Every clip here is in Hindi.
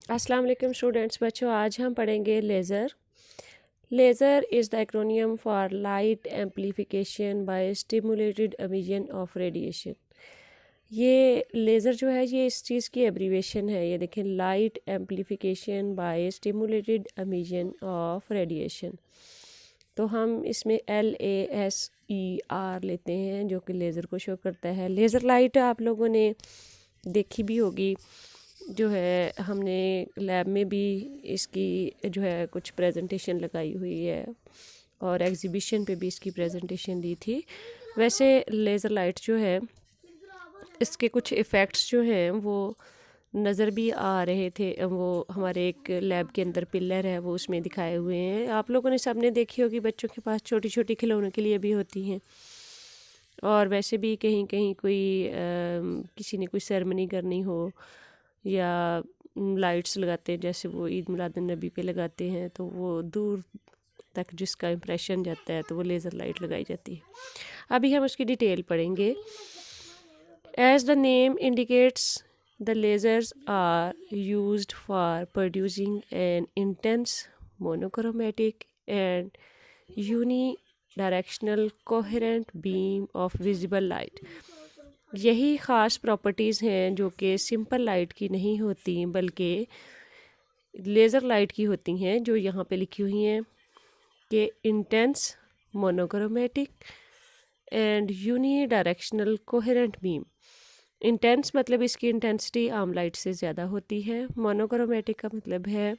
अस्सलाम वालेकुम स्टूडेंट्स। बच्चों, आज हम पढ़ेंगे laser. Laser is the acromion for light amplification by stimulated emission of radiation. ये लेज़र जो है ये इस चीज़ की एब्रीवेशन है। ये देखें, light amplification by stimulated emission of radiation. तो हम इसमें LASER लेते हैं जो कि लेज़र को शो करता है। लेज़र लाइट आप लोगों ने देखी भी होगी, जो है हमने लैब में भी इसकी जो है कुछ प्रेजेंटेशन लगाई हुई है और एग्ज़िबिशन पे भी इसकी प्रेजेंटेशन दी थी। वैसे लेज़र लाइट जो है इसके कुछ इफ़ेक्ट्स जो हैं वो नज़र भी आ रहे थे। वो हमारे एक लैब के अंदर पिलर है, वो उसमें दिखाए हुए हैं। आप लोगों ने सबने देखी होगी, बच्चों के पास छोटी छोटी खिलौनों के लिए भी होती हैं। और वैसे भी कहीं कहीं कोई किसी ने कोई सेरेमनी करनी हो या लाइट्स लगाते हैं, जैसे वो ईद मिलादुन नबी पे लगाते हैं, तो वो दूर तक जिसका इम्प्रेशन जाता है तो वो लेज़र लाइट लगाई जाती है। अभी हम उसकी डिटेल पढ़ेंगे। As the name indicates, the lasers are used for producing an intense monochromatic and unidirectional coherent beam of visible light. यही ख़ास प्रॉपर्टीज़ हैं जो कि सिंपल लाइट की नहीं होती बल्कि लेज़र लाइट की होती हैं, जो यहाँ पे लिखी हुई हैं कि intense monochromatic and unidirectional coherent beam. Intense मतलब इसकी इंटेंसिटी आम लाइट से ज़्यादा होती है। मोनोक्रोमेटिक का मतलब है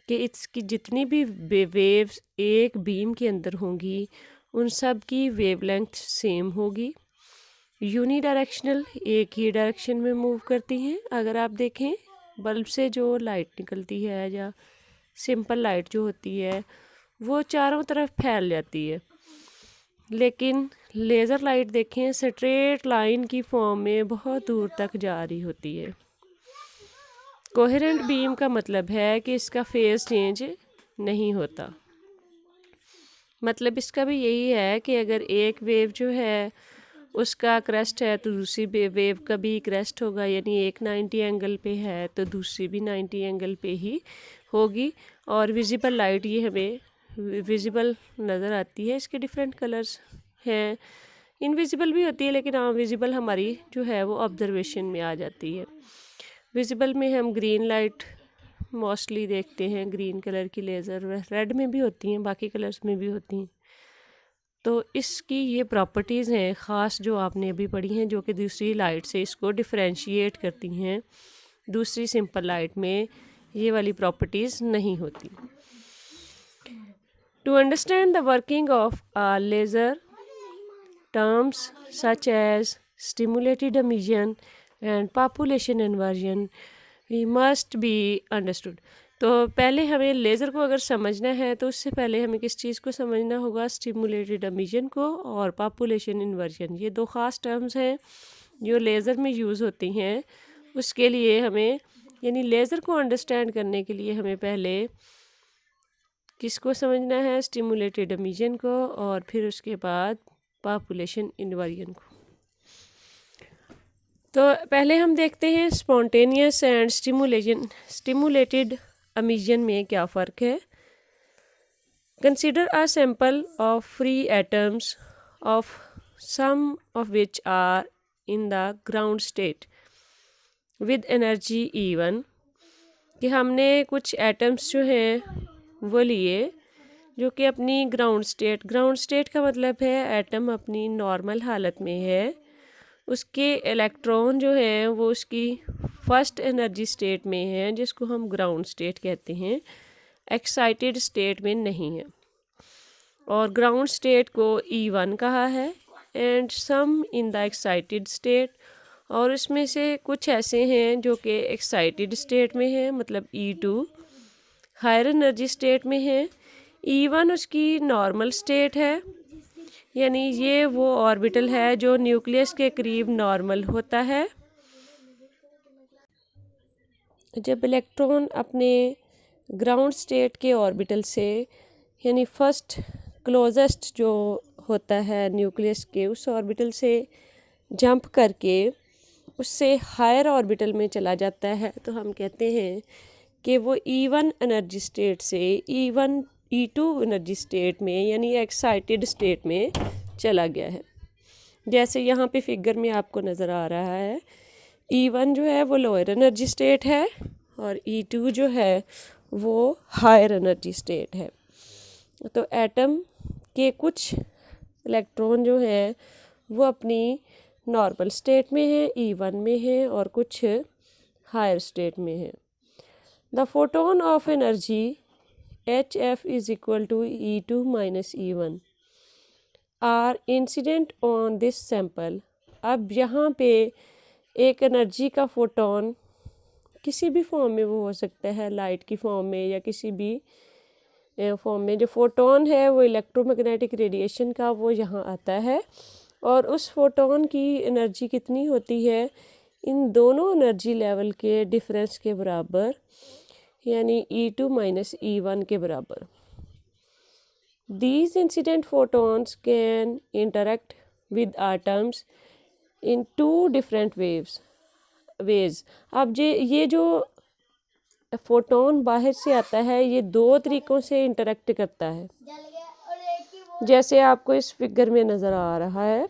कि इसकी जितनी भी वेव्स एक बीम के अंदर होंगी उन सब की वेवलेंथ सेम होगी। यूनी डायरेक्शनल, एक ही डायरेक्शन में मूव करती हैं। अगर आप देखें, बल्ब से जो लाइट निकलती है या सिंपल लाइट जो होती है वो चारों तरफ फैल जाती है, लेकिन लेज़र लाइट देखें स्ट्रेट लाइन की फॉर्म में बहुत दूर तक जा रही होती है। कोहेरेंट बीम का मतलब है कि इसका फेज चेंज नहीं होता। मतलब इसका भी यही है कि अगर एक वेव जो है उसका क्रेस्ट है तो दूसरी वेव का भी क्रेस्ट होगा, यानी एक 90 एंगल पे है तो दूसरी भी 90 एंगल पे ही होगी। और विजिबल लाइट ये हमें विजिबल नज़र आती है। इसके डिफरेंट कलर्स हैं, इनविजिबल भी होती है, लेकिन हाँ विजिबल हमारी जो है वो ऑब्जर्वेशन में आ जाती है। विजिबल में हम ग्रीन लाइट मोस्टली देखते हैं, ग्रीन कलर की लेज़र। रेड में भी होती हैं, बाकी कलर्स में भी होती हैं। तो इसकी ये प्रॉपर्टीज़ हैं ख़ास जो आपने अभी पढ़ी हैं, जो कि दूसरी लाइट से इसको डिफरेंशिएट करती हैं। दूसरी सिंपल लाइट में ये वाली प्रॉपर्टीज़ नहीं होती। To understand the working of a laser, terms such as stimulated emission and population inversion we must be understood. तो पहले हमें लेज़र को अगर समझना है तो उससे पहले हमें किस चीज़ को समझना होगा, स्टिमुलेटेड एमिशन को और पॉपुलेशन इन्वर्जन। ये दो ख़ास टर्म्स हैं जो लेज़र में यूज़ होती हैं। उसके लिए हमें, यानी लेज़र को अंडरस्टैंड करने के लिए हमें पहले किसको समझना है, स्टिमुलेटेड एमिशन को, और फिर उसके बाद पॉपुलेशन इन्वर्जन को। तो पहले हम देखते हैं स्पॉन्टेनियस एंड स्टिमुलेटेड एमिशन में क्या फ़र्क है। Consider a sample of free atoms of some of which are in the ground state with energy E1। कि हमने कुछ एटम्स जो हैं वो लिए जो कि अपनी ग्राउंड स्टेट का मतलब है एटम अपनी नॉर्मल हालत में है, उसके इलेक्ट्रॉन जो हैं वो उसकी फर्स्ट एनर्जी स्टेट में हैं, जिसको हम ग्राउंड स्टेट कहते हैं, एक्साइटेड स्टेट में नहीं है। और ग्राउंड स्टेट को E1 कहा है and some in the excited state. और इसमें से कुछ ऐसे हैं जो कि एक्साइटेड स्टेट में हैं, मतलब E2 हायर एनर्जी स्टेट में है। E1 उसकी नॉर्मल स्टेट है, यानी ये वो ऑर्बिटल है जो न्यूक्लियस के करीब नॉर्मल होता है। जब इलेक्ट्रॉन अपने ग्राउंड स्टेट के ऑर्बिटल से, यानी फर्स्ट क्लोजेस्ट जो होता है न्यूक्लियस के, उस ऑर्बिटल से जंप करके उससे हायर ऑर्बिटल में चला जाता है, तो हम कहते हैं कि वो E1 एनर्जी स्टेट से E2 एनर्जी स्टेट में यानी एक्साइटेड स्टेट में चला गया है। जैसे यहाँ पे फिगर में आपको नज़र आ रहा है, E1 जो है वो लोअर एनर्जी स्टेट है और E2 जो है वो हायर एनर्जी स्टेट है। तो एटम के कुछ इलेक्ट्रॉन जो हैं वो अपनी नॉर्मल स्टेट में है, E1 में है, और कुछ हायर स्टेट में है। The photon of energy HF is equal to E2 minus E1 are incident on this sample. अब यहाँ पे एक एनर्जी का फोटोन किसी भी फॉर्म में वो हो सकता है, लाइट की फॉर्म में या किसी भी फॉर्म में। जो फोटोन है वो इलेक्ट्रोमैग्नेटिक रेडिएशन का वो यहाँ आता है, और उस फोटोन की एनर्जी कितनी होती है इन दोनों एनर्जी लेवल के डिफरेंस के बराबर, यानी E2 माइनस E1 के बराबर। These incident photons can interact with atoms in two different ways। अब ये जो फोटोन बाहर से आता है ये दो तरीक़ों से इंटरेक्ट करता है, जैसे आपको इस फिगर में नज़र आ रहा है।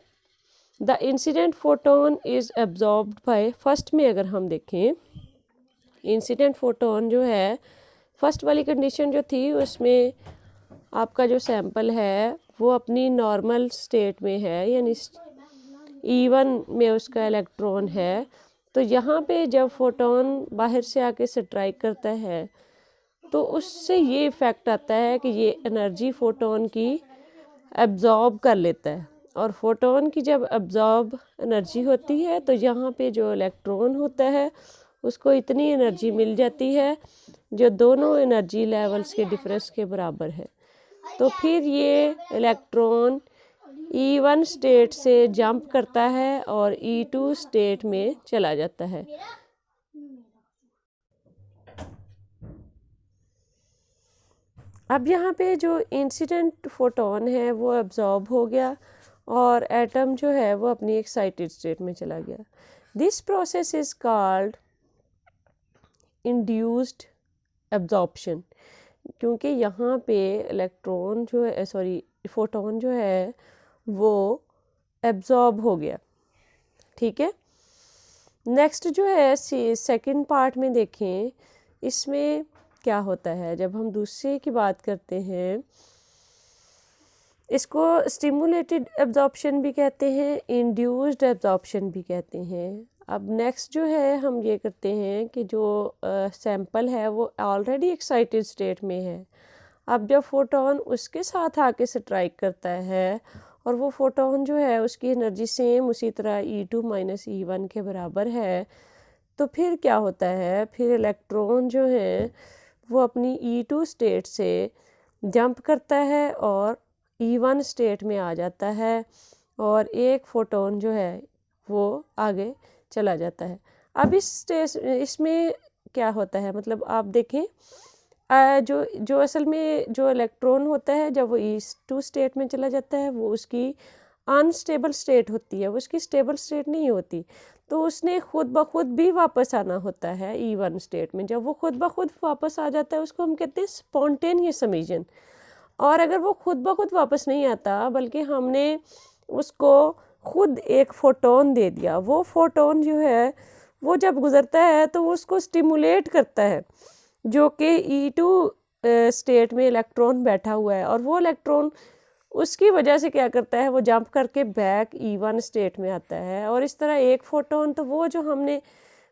The incident photon is absorbed bye, first में अगर हम देखें इंसिडेंट फोटोन जो है, फर्स्ट वाली कंडीशन जो थी उसमें आपका जो सैंपल है वो अपनी नॉर्मल स्टेट में है, यानी E1 में उसका इलेक्ट्रॉन है। तो यहाँ पे जब फोटोन बाहर से आके स्ट्राइक करता है तो उससे ये इफ़ेक्ट आता है कि ये एनर्जी फ़ोटोन की एब्जॉर्ब कर लेता है, और फोटोन की जब एब्जॉर्ब एनर्जी होती है तो यहाँ पे जो इलेक्ट्रॉन होता है उसको इतनी एनर्जी मिल जाती है जो दोनों एनर्जी लेवल्स के डिफरेंस के बराबर है। तो फिर ये इलेक्ट्रॉन E1 स्टेट से जंप करता है और E2 स्टेट में चला जाता है। अब यहाँ पे जो इंसिडेंट फोटोन है वो एब्जॉर्ब हो गया और एटम जो है वो अपनी एक्साइटेड स्टेट में चला गया। This process is called induced absorption, क्योंकि यहाँ पे इलेक्ट्रॉन जो है, सॉरी फोटोन जो है वो एब्जॉर्ब हो गया। ठीक है, नेक्स्ट जो है सेकंड पार्ट में देखें, इसमें क्या होता है जब हम दूसरे की बात करते हैं, इसको स्टिमुलेटेड एब्जॉर्प्शन भी कहते हैं, इंड्यूस्ड एब्जॉर्प्शन भी कहते हैं। अब नेक्स्ट जो है हम ये करते हैं कि जो सैंपल है वो ऑलरेडी एक्साइटेड स्टेट में है। अब जब फोटोन उसके साथ आके स्ट्राइक करता है और वो फोटोन जो है उसकी एनर्जी सेम उसी तरह E2 माइनस E1 के बराबर है, तो फिर क्या होता है, फिर इलेक्ट्रॉन जो है वो अपनी E2 स्टेट से जंप करता है और E1 स्टेट में आ जाता है, और एक फोटोन जो है वो आगे चला जाता है। अब इसमें क्या होता है, मतलब आप देखें जो असल में जो इलेक्ट्रॉन होता है जब वो E2 स्टेट में चला जाता है वो उसकी अनस्टेबल स्टेट होती है, वो उसकी स्टेबल स्टेट नहीं होती, तो उसने खुद ब खुद भी वापस आना होता है E1 स्टेट में। जब वो खुद ब खुद वापस आ जाता है उसको हम कहते हैं स्पॉन्टेनियस एमिशन। और अगर वो खुद ब खुद वापस नहीं आता बल्कि हमने उसको खुद एक फोटोन दे दिया, वो फोटोन जो है वो जब गुजरता है तो वो उसको स्टिमुलेट करता है, जो कि E2 स्टेट में इलेक्ट्रॉन बैठा हुआ है, और वो इलेक्ट्रॉन उसकी वजह से क्या करता है, वो जंप करके बैक E1 स्टेट में आता है। और इस तरह एक फोटोन तो वो जो हमने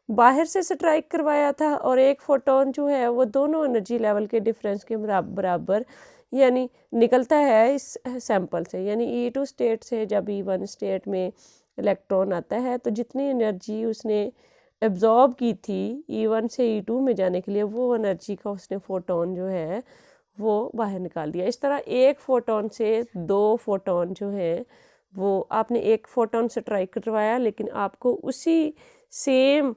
बाहर से स्ट्राइक करवाया था, और एक फोटोन जो है वो दोनों एनर्जी लेवल के डिफरेंस के बराबर यानी निकलता है इस सैंपल से। यानी E2 स्टेट से जब E1 स्टेट में इलेक्ट्रॉन आता है तो जितनी एनर्जी उसने एब्जॉर्ब की थी E1 से E2 में जाने के लिए, वो एनर्जी का उसने फोटोन जो है वो बाहर निकाल दिया। इस तरह एक फोटोन से दो फोटोन जो हैं वो आपने एक फोटोन से ट्राई करवाया, लेकिन आपको उसी सेम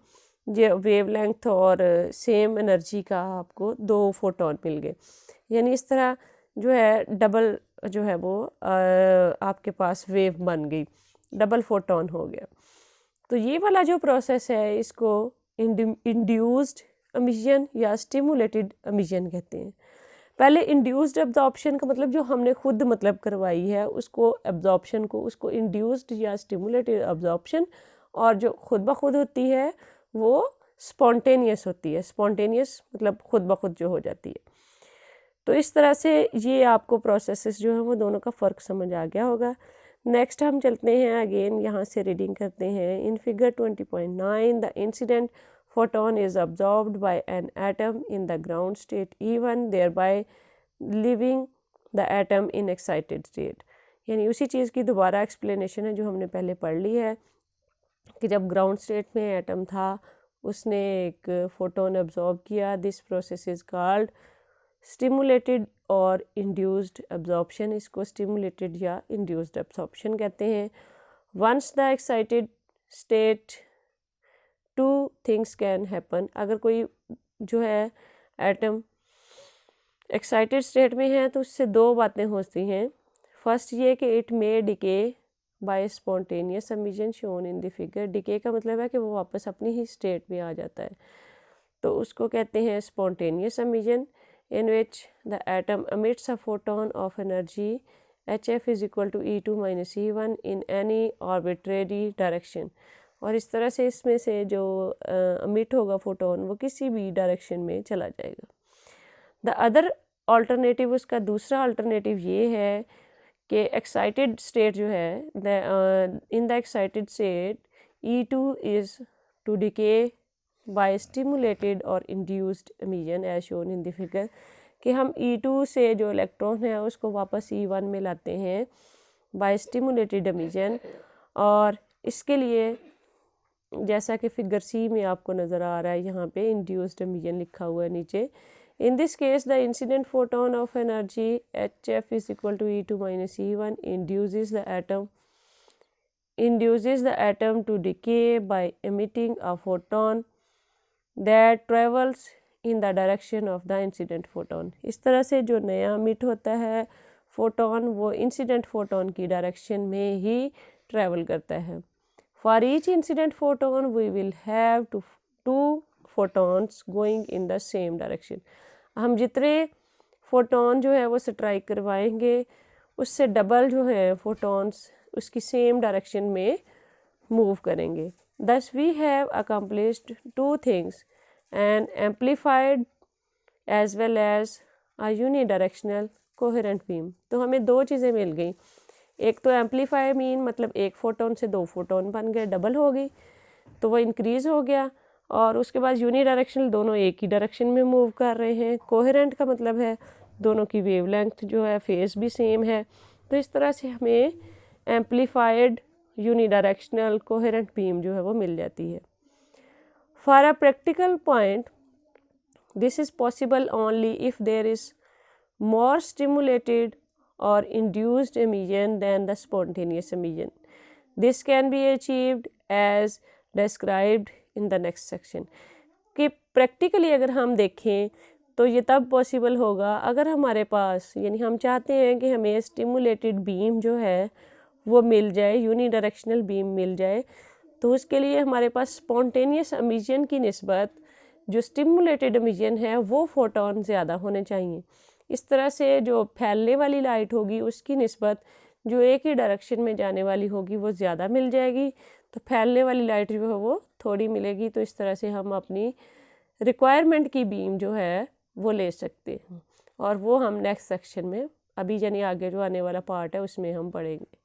जो वेवलेंथ और सेम एनर्जी का आपको दो फोटोन मिल गए। यानी इस तरह जो है डबल जो है वो आपके पास वेव बन गई, डबल फोटोन हो गया। तो ये वाला जो प्रोसेस है इसको इंड्यूस्ड एमिशन या स्टिमुलेटेड एमिशन कहते हैं। पहले इंड्यूस्ड एब्जॉर्प्शन का मतलब जो हमने खुद मतलब करवाई है उसको, एब्जॉर्प्शन को, उसको इंड्यूस्ड या स्टिमुलेटेड एब्जॉर्प्शन, और जो खुद ब खुद होती है वो स्पॉन्टेनियस होती है। स्पॉन्टेनियस मतलब खुद ब खुद जो हो जाती है। तो इस तरह से ये आपको प्रोसेसेस जो है वो दोनों का फ़र्क समझ आ गया होगा। नेक्स्ट हम चलते हैं, अगेन यहाँ से रीडिंग करते हैं। In figure 20.9 the incident photon is absorbed by an atom in the ground state even thereby leaving the atom in excited state। यानी उसी चीज़ की दोबारा एक्सप्लेनेशन है जो हमने पहले पढ़ ली है कि जब ग्राउंड स्टेट में एटम था उसने एक फोटोन एब्जॉर्ब किया। This process is called stimulated और इंड्यूस्ड एब्जॉर्प्शन। इसको स्टिमुलेटेड या इंड्यूस्ड एब्जॉर्प्शन कहते हैं। Once the excited state two things can happen. अगर कोई जो है एटम एक्साइटेड स्टेट में है तो उससे दो बातें होती हैं। फर्स्ट ये कि it may decay by spontaneous emission shown in the figure. Decay का मतलब है कि वो वापस अपनी ही स्टेट में आ जाता है, तो उसको कहते हैं spontaneous emission, in which the atom emits a photon of energy hf is equal to e2 minus e1 in any arbitrary direction। और इस तरह से इसमें से जो emit होगा फोटोन वो किसी भी डायरेक्शन में चला जाएगा। द अदर ऑल्टरनेटिव, उसका दूसरा अल्टरनेटिव ये है कि एक्साइटेड स्टेट जो है, in the excited state E2 is to decay by stimulated और induced emission as shown in the figure. कि हम E2 से जो इलेक्ट्रॉन है उसको वापस E1 में लाते हैं बाय स्टिमुलेटेड एमिशन। और इसके लिए जैसा कि फिगर सी में आपको नज़र आ रहा है, यहाँ पे इंड्यूस्ड एमिशन लिखा हुआ है नीचे। In this case the incident photon of energy HF is equal to E2 minus E1 induces the atom to decay by emitting a photon that travels in the direction of the incident photon। इस तरह से जो नया emit होता है फोटोन वो इंसिडेंट फोटोन की डायरेक्शन में ही ट्रैवल करता है। For each incident photon we will have two photons going in the same direction. हम जितने फोटोन जो है वो स्ट्राइक करवाएंगे उससे डबल जो है फोटोन्स उसकी सेम डायरेक्शन में मूव करेंगे। Thus we have accomplished two things, an amplified as well as a unidirectional coherent beam. तो हमें दो चीज़ें मिल गई, एक तो एम्पलीफाई मीन मतलब एक फोटोन से दो फोटोन बन गए, डबल हो गई तो वो इंक्रीज़ हो गया। और उसके बाद यूनिडायरेक्शनल, दोनों एक ही डायरेक्शन में मूव कर रहे हैं। कोहेरेंट का मतलब है दोनों की वेवलेंथ जो है फेस भी सेम है। तो इस तरह से हमें एम्पलीफाइड यूनिडायरेक्शनल कोहेरेंट बीम जो है वो मिल जाती है। For a practical point this is possible only if there is more stimulated or induced emission than the spontaneous emission। This can be achieved as described in the next section। कि प्रैक्टिकली अगर हम देखें तो ये तब पॉसिबल होगा अगर हमारे पास, यानी हम चाहते हैं कि हमें स्टिमुलेटेड बीम जो है वो मिल जाए, यूनिडायरेक्शनल बीम मिल जाए, तो उसके लिए हमारे पास स्पॉन्टेनियस एमिशन की निस्बत जो स्टिमुलेटेड एमिशन है वो फोटोन ज़्यादा होने चाहिए। इस तरह से जो फैलने वाली लाइट होगी उसकी निस्बत जो एक ही डायरेक्शन में जाने वाली होगी वो ज़्यादा मिल जाएगी, तो फैलने वाली लाइट जो है वो थोड़ी मिलेगी। तो इस तरह से हम अपनी रिक्वायरमेंट की बीम जो है वो ले सकते हैं, और वो हम नेक्स्ट सेक्शन में अभी यानी आगे जो आने वाला पार्ट है उसमें हम पढ़ेंगे।